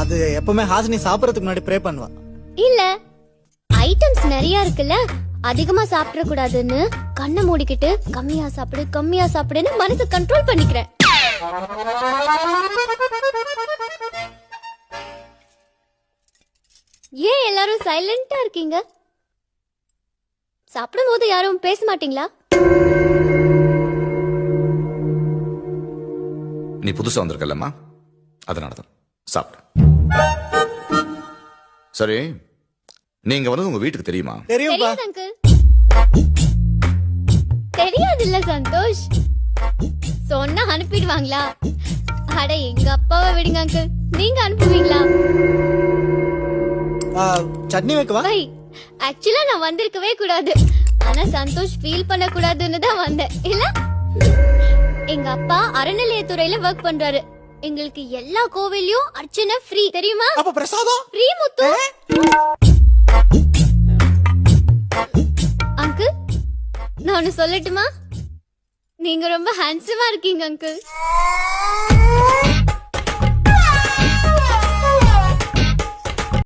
அது எப்பவுமே ஹாசினி சாப்பிடறதுக்கு முன்னாடி ப்ரே பண்ணுவா. இல்ல, ஐட்டம்ஸ் நிறைய இருக்குல்ல, அதிகமா சாப்பிட கூடாதுன்னு கண்ணை மூடிக்கிட்டு கம்மியா சாப்பிடுன்னு மனசு கண்ட்ரோல் பண்ணிக்கிறேன். ஏன் எல்லாரும் சைலண்டா இருக்கீங்க? சாப்பிடும் போது யாரும் பேச மாட்டீங்களா? நீ புதுசா வந்திருக்கல்லம்மா, அதனாலதான் சாப்பிடு. சரி, நீங்க வந்து உங்க வீட்டுக்கு தெரியுமா? தெரியும்பா. தெரியாது அங்கிள். தெரியாது இல்ல சந்தோஷ், சொன்னா அனுப்பிடுவாங்களா? அட எங்க அப்பாவை விடுங்க அங்கிள், நீங்க அனுப்புவீங்களா? சட்னி வைக்கவா? பை, ஆக்சுவலா நான் வந்திருக்கவே கூடாது, ஆனா சந்தோஷ் ஃபீல் பண்ண கூடாதுன்னு தான் வந்தேன். இல்ல, எங்க அப்பா அறநிலையத்துறையில ஒர்க் பண்றாரு. எங்களுக்கு எல்லா கோவிலையும் அர்ச்சனை ஃப்ரீ, தெரியுமா? அப்ப பிரசாதம் ஃப்ரீ முத்து. அங்கிள், நான் ஒன்னு சொல்லட்டுமா? நீங்க ரொம்ப ஹேண்ட்ஸமா இருக்கீங்க அங்கிள்.